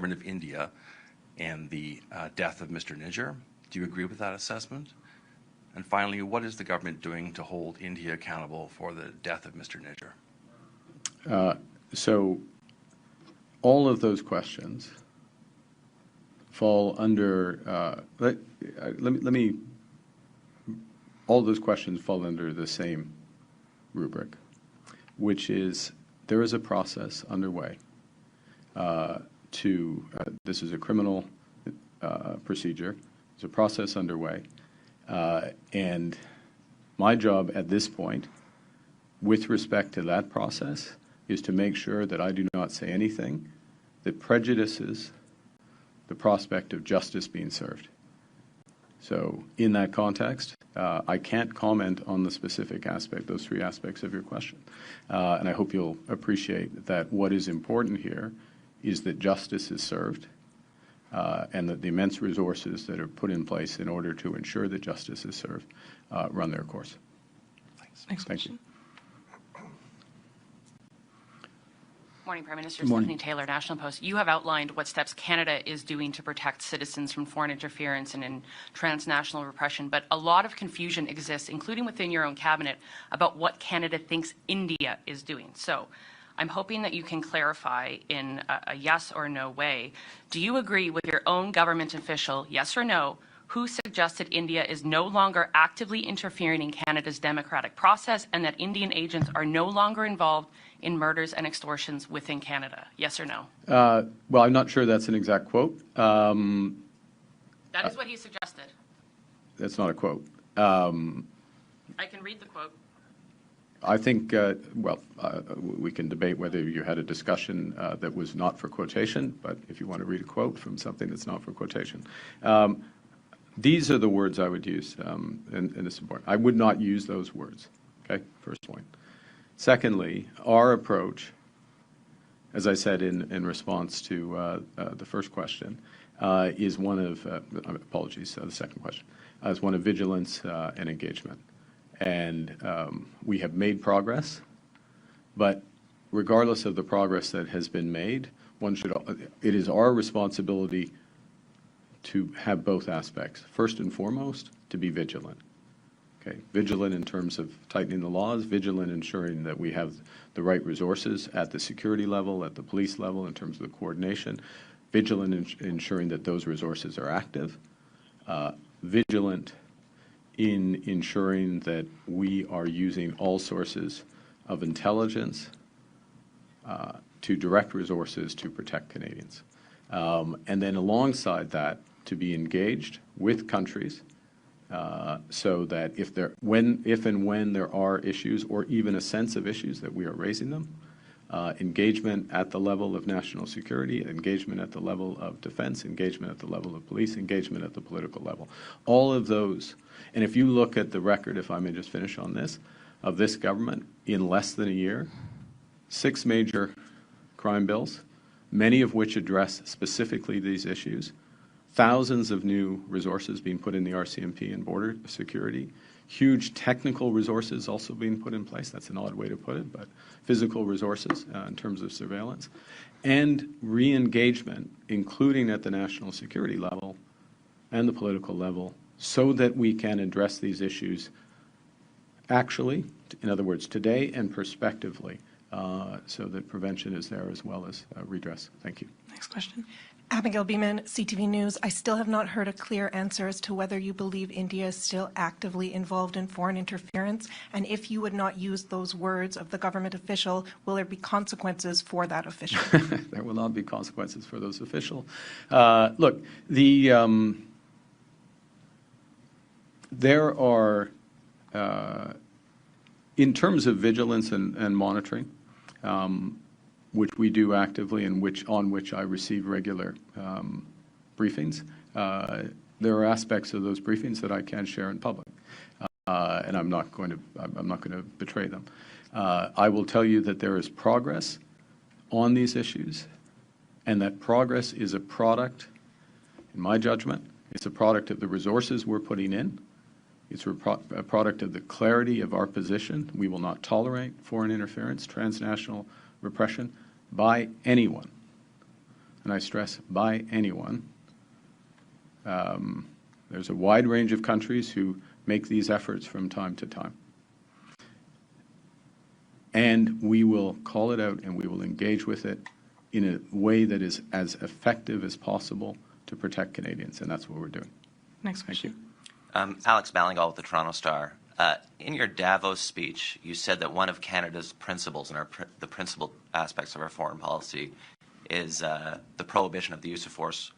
government of India and the death of Mr. Nijjar. Do you agree with that assessment? And finally, what is the government doing to hold India accountable for the death of Mr. Nijjar? So all of those questions fall under, all those questions fall under the same rubric, which is there is a process underway this is a criminal procedure. There's a process underway. And my job at this point, with respect to that process, is to make sure that I do not say anything that prejudices the prospect of justice being served. So in that context, I can't comment on the specific aspect, those three aspects of your question. And I hope you'll appreciate that what is important here is that justice is served and that the immense resources that are put in place in order to ensure that justice is served run their course. Thanks. Next Thank question. you. Morning, Prime Minister. Good morning. Stephanie Taylor, National Post. You have outlined what steps Canada is doing to protect citizens from foreign interference and in transnational repression, but a lot of confusion exists, including within your own cabinet, about what Canada thinks India is doing. So I'm hoping that you can clarify in a yes or no way. Do you agree with your own government official, yes or no, who suggested India is no longer actively interfering in Canada's democratic process and that Indian agents are no longer involved in murders and extortions within Canada? Yes or no? Well, I'm not sure that's an exact quote. That is what he suggested. That's not a quote. I can read the quote. I think, we can debate whether you had a discussion that was not for quotation, but if you want to read a quote from something that's not for quotation. These are the words I would use, and it's important. I would not use those words, okay, first point. Secondly, our approach, as I said in response to the first question, is one of, apologies, the second question, is one of vigilance and engagement. And we have made progress, but regardless of the progress that has been made, it is our responsibility to have both aspects. First and foremost, to be vigilant. Okay, vigilant in terms of tightening the laws, vigilant ensuring that we have the right resources at the security level, at the police level in terms of the coordination, vigilant in ensuring that those resources are active, vigilant in ensuring that we are using all sources of intelligence to direct resources to protect Canadians. And then alongside that, to be engaged with countries so that if and when there are issues or even a sense of issues that we are raising them, engagement at the level of national security, engagement at the level of defense, engagement at the level of police, engagement at the political level. All of those, and if you look at the record, if I may just finish on this, of this government in less than a year, 6 major crime bills, many of which address specifically these issues, thousands of new resources being put in the RCMP and border security, huge technical resources also being put in place. That's an odd way to put it, but physical resources in terms of surveillance, and re-engagement, including at the national security level and the political level, so that we can address these issues actually, in other words, today and prospectively, so that prevention is there as well as redress. Thank you. Next question. Abigail Beeman, CTV News. I still have not heard a clear answer as to whether you believe India is still actively involved in foreign interference, and if you would not use those words of the government official, will there be consequences for that official? There will not be consequences for those officials. Look, there are, in terms of vigilance and monitoring, which we do actively and on which I receive regular briefings. There are aspects of those briefings that I can't share in public, and I'm not going to betray them. I will tell you that there is progress on these issues, and that progress is a product, in my judgment, it's a product of the resources we're putting in. It's a product of the clarity of our position. We will not tolerate foreign interference, transnational repression by anyone, and I stress by anyone. There's a wide range of countries who make these efforts from time to time. And we will call it out and we will engage with it in a way that is as effective as possible to protect Canadians, and that's what we're doing. Next question. Alex Ballingall with the Toronto Star. In your Davos speech, you said that one of Canada's principles and the principal aspects of our foreign policy is the prohibition of the use of force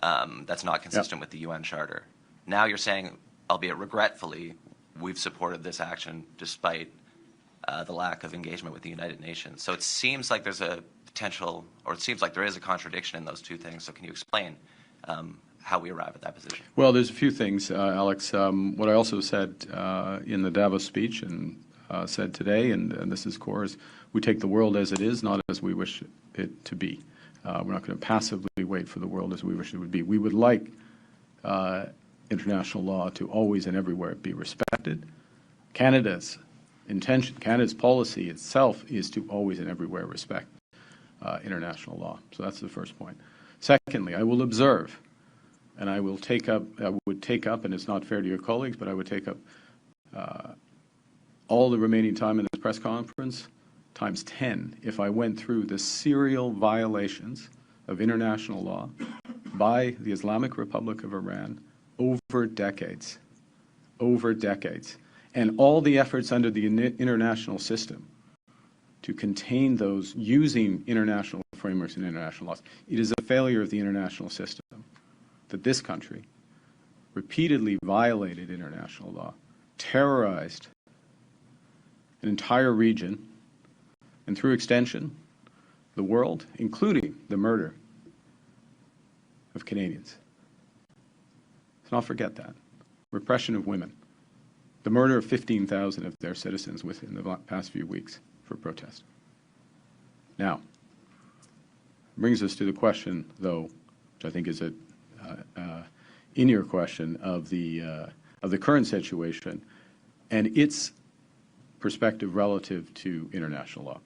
that's not consistent with the UN Charter. Now you're saying, albeit regretfully, we've supported this action despite the lack of engagement with the United Nations. So it seems like there's a potential, or it seems like there is a contradiction in those two things. So can you explain how we arrive at that position? Well, there's a few things, Alex. What I also said in the Davos speech and said today, and this is core, is we take the world as it is, not as we wish it to be. We're not going to passively wait for the world as we wish it would be. We would like international law to always and everywhere be respected. Canada's intention, Canada's policy itself is to always and everywhere respect international law. So that's the first point. Secondly, I will observe, and I would take up, and it's not fair to your colleagues, but I would take up all the remaining time in this press conference times 10 if I went through the serial violations of international law by the Islamic Republic of Iran over decades, and all the efforts under the international system to contain those using international frameworks and international laws. It is a failure of the international system that this country repeatedly violated international law, terrorized an entire region, and through extension, the world, including the murder of Canadians. Let's not forget that. Repression of women. The murder of 15,000 of their citizens within the past few weeks for protest. Now, brings us to the question, though, which I think is in your question of the current situation and its perspective relative to international law.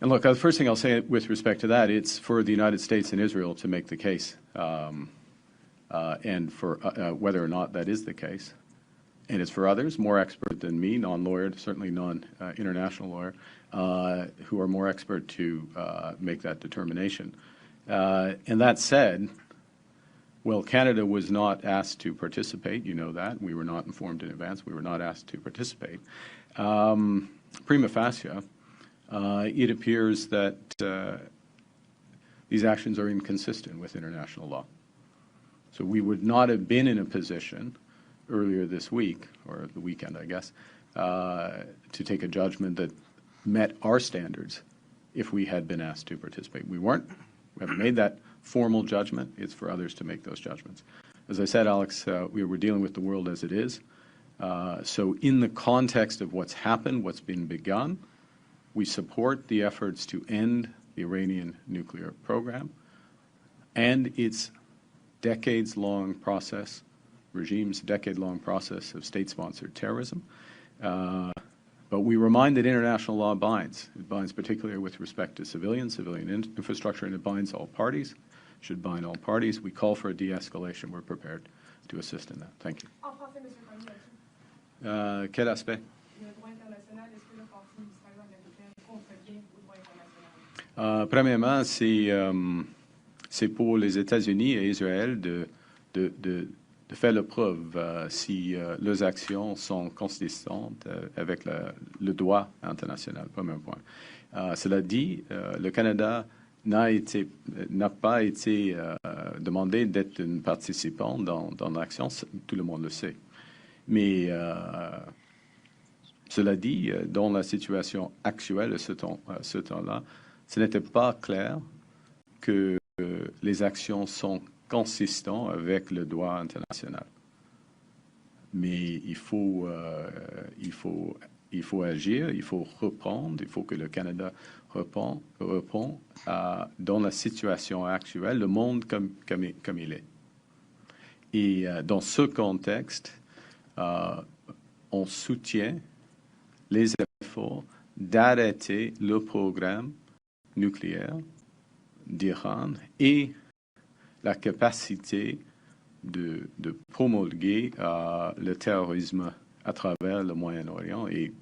And look, the first thing I'll say with respect to that, it's for the United States and Israel to make the case, and for whether or not that is the case. And it's for others, more expert than me, non-lawyer, certainly non-international lawyer, who are more expert to make that determination. And that said, well, Canada was not asked to participate. You know that. We were not informed in advance. We were not asked to participate. Prima facie, it appears that these actions are inconsistent with international law. So we would not have been in a position earlier this week, or the weekend, I guess, to take a judgment that met our standards if we had been asked to participate. We weren't. We haven't made that formal judgment. It's for others to make those judgments. As I said, Alex, we were dealing with the world as it is. So in the context of what's happened, what's been begun, we support the efforts to end the Iranian nuclear program and its decades-long process, regime's decade-long process of state-sponsored terrorism. But we remind that international law binds. It binds particularly with respect to civilian infrastructure, and it binds all parties, should bind all parties. We call for a de-escalation. We're prepared to assist in that. Thank you. Quel aspect? Premièrement, c'est pour les États-Unis et Israël de faire la preuve si leurs actions sont consistantes avec le droit international, premier point. Cela dit, le Canada n'a pas été demandé d'être un participant dans l'action, tout le monde le sait. Mais cela dit, dans la situation actuelle à ce temps-là, ce n'était pas clair que les actions sont consistant avec le droit international. Mais il faut agir, il faut reprendre, il faut que le Canada reprend dans la situation actuelle, le monde comme il est. Et dans ce contexte, on soutient les efforts d'arrêter le programme nucléaire d'Iran et la capacité de promulguer le terrorisme à travers le Moyen-Orient et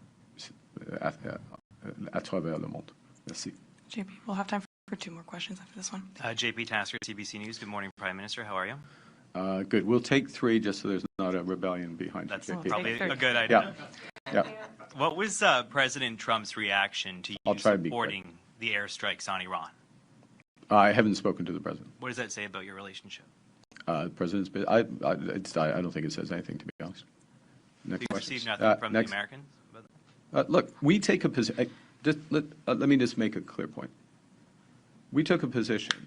à travers le monde. Merci. JP, we'll have time for 2 more questions after this one. JP Tasker, CBC News. Good morning, Prime Minister. How are you? Good. We'll take 3 just so there's not a rebellion behind That's you. probably a good idea. Yeah. What was President Trump's reaction to you supporting the airstrikes on Iran? I haven't spoken to the president. What does that say about your relationship? The president's. I don't think it says anything, to be honest. Next You question. received nothing from the Americans? Look, we take a position. Let me just make a clear point. We took a position,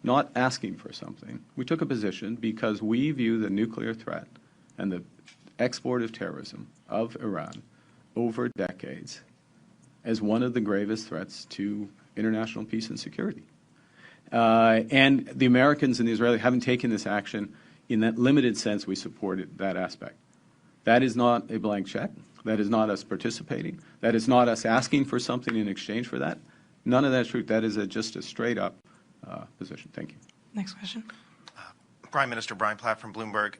not asking for something. We took a position because we view the nuclear threat and the export of terrorism of Iran over decades as one of the gravest threats to international peace and security. And the Americans and the Israelis haven't taken this action in that limited sense. We supported that aspect. That is not a blank check. That is not us participating. That is not us asking for something in exchange for that. None of that is true. That is just a straight-up position. Thank you. Next question. Prime Minister Brian Platt from Bloomberg.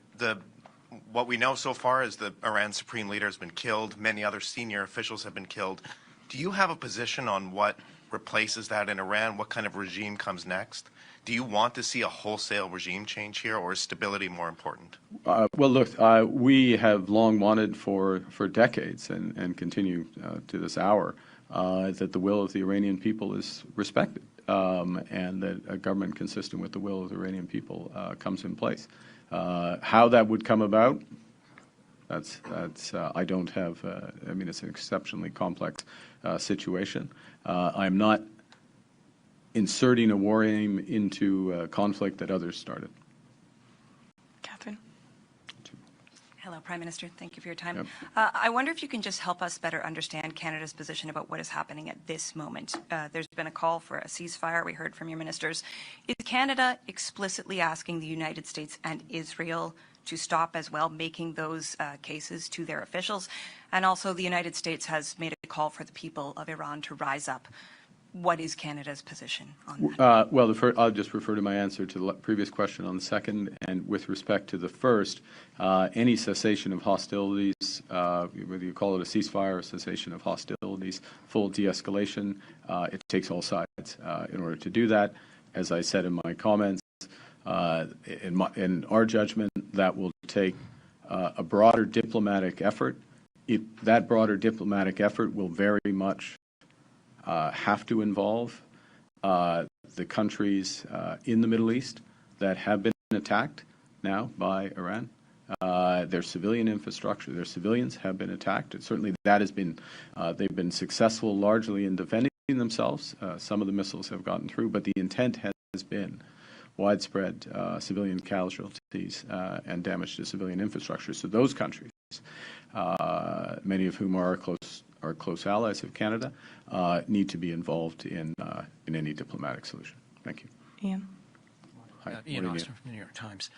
What we know so far is that Iran's supreme leader has been killed. Many other senior officials have been killed. Do you have a position on what replaces that in Iran? What kind of regime comes next? Do you want to see a wholesale regime change here, or is stability more important? Well, look, we have long wanted for decades and continue to this hour that the will of the Iranian people is respected and that a government consistent with the will of the Iranian people comes in place. How that would come about, that's I don't have, I mean, it's an exceptionally complex situation. I'm not inserting a war aim into conflict that others started. Catherine. Hello, Prime Minister. Thank you for your time. Yep. I wonder if you can just help us better understand Canada's position about what is happening at this moment. There's been a call for a ceasefire. We heard from your ministers. Is Canada explicitly asking the United States and Israel to stop as well, making those cases to their officials? And also, the United States has made a call for the people of Iran to rise up. What is Canada's position on that? Well, I'll just refer to my answer to the previous question on the second. And with respect to the first, any cessation of hostilities, whether you call it a ceasefire or cessation of hostilities, full de-escalation, it takes all sides in order to do that. As I said in my comments, in our judgment, that will take a broader diplomatic effort. That broader diplomatic effort will very much have to involve the countries in the Middle East that have been attacked now by Iran. Their civilian infrastructure, their civilians have been attacked. And certainly that has been, they've been successful largely in defending themselves. Some of the missiles have gotten through, but the intent has been widespread civilian casualties and damage to civilian infrastructure. So those countries, many of whom are close allies of Canada, need to be involved in any diplomatic solution. Thank you. Ian. Hi. Ian Austin from the New York Times.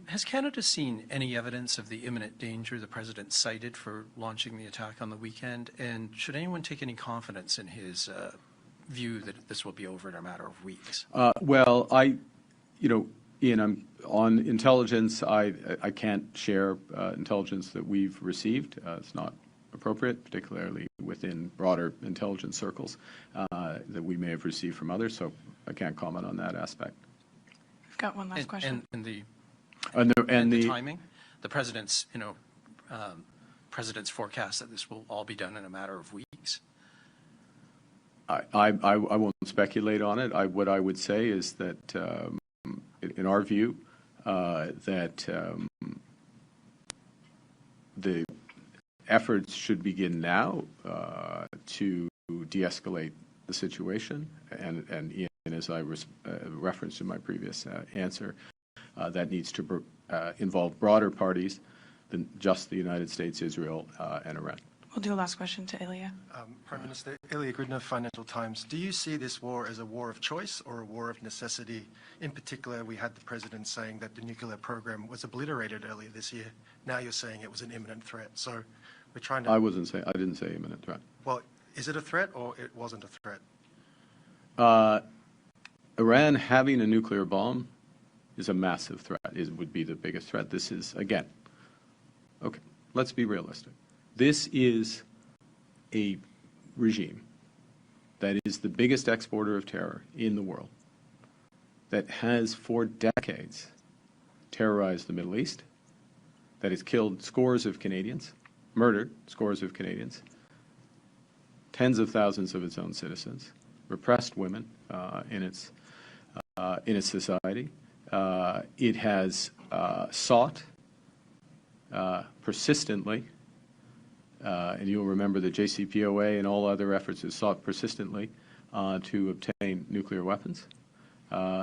Has Canada seen any evidence of the imminent danger the President cited for launching the attack on the weekend? And should anyone take any confidence in his view that this will be over in a matter of weeks? Well, Ian, on intelligence, I can't share intelligence that we've received. It's not appropriate, particularly within broader intelligence circles that we may have received from others, so I can't comment on that aspect. We've got one last question. And the timing, the president's, president's forecast that this will all be done in a matter of weeks. I won't speculate on it. What I would say is that, in our view, that the efforts should begin now to de-escalate the situation. And Ian, as I referenced in my previous answer, that needs to involve broader parties than just the United States, Israel, and Iran. We'll do a last question to Ilya. Prime Minister, Ilya Grudner, Financial Times. Do you see this war as a war of choice or a war of necessity? In particular, we had the President saying that the nuclear program was obliterated earlier this year. Now you're saying it was an imminent threat. So we're trying to... I didn't say imminent threat. Well, is it a threat or it wasn't a threat? Iran having a nuclear bomb is a massive threat. It would be the biggest threat. This is, again, okay, let's be realistic. This is a regime that is the biggest exporter of terror in the world, that has for decades terrorized the Middle East, that has killed scores of Canadians, murdered scores of Canadians, tens of thousands of its own citizens, repressed women in its society. It has sought persistently, and you'll remember the JCPOA and all other efforts has sought persistently to obtain nuclear weapons.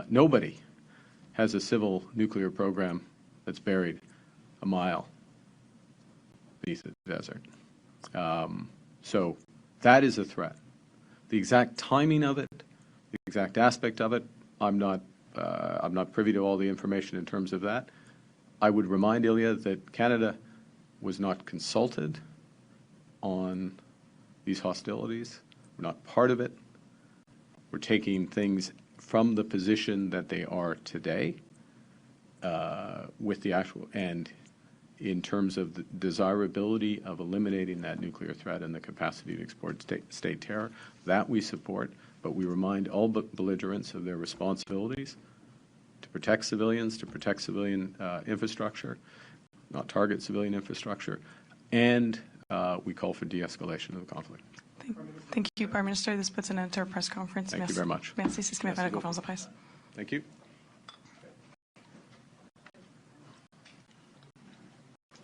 Nobody has a civil nuclear program that's buried a mile beneath the desert. So that is a threat. The exact timing of it, the exact aspect of it, I'm not privy to all the information in terms of that. I would remind Ilya that Canada was not consulted on these hostilities. We're not part of it. We're taking things from the position that they are today with the actual, and in terms of the desirability of eliminating that nuclear threat and the capacity to export state terror, that we support, but we remind all belligerents of their responsibilities to protect civilians, to protect civilian infrastructure, not target civilian infrastructure, and we call for de-escalation of the conflict. Thank you, Prime Minister. This puts an end to our press conference. Thank you very much. Merci, c'est ce qui m'a fait la conférence de presse. Thank you.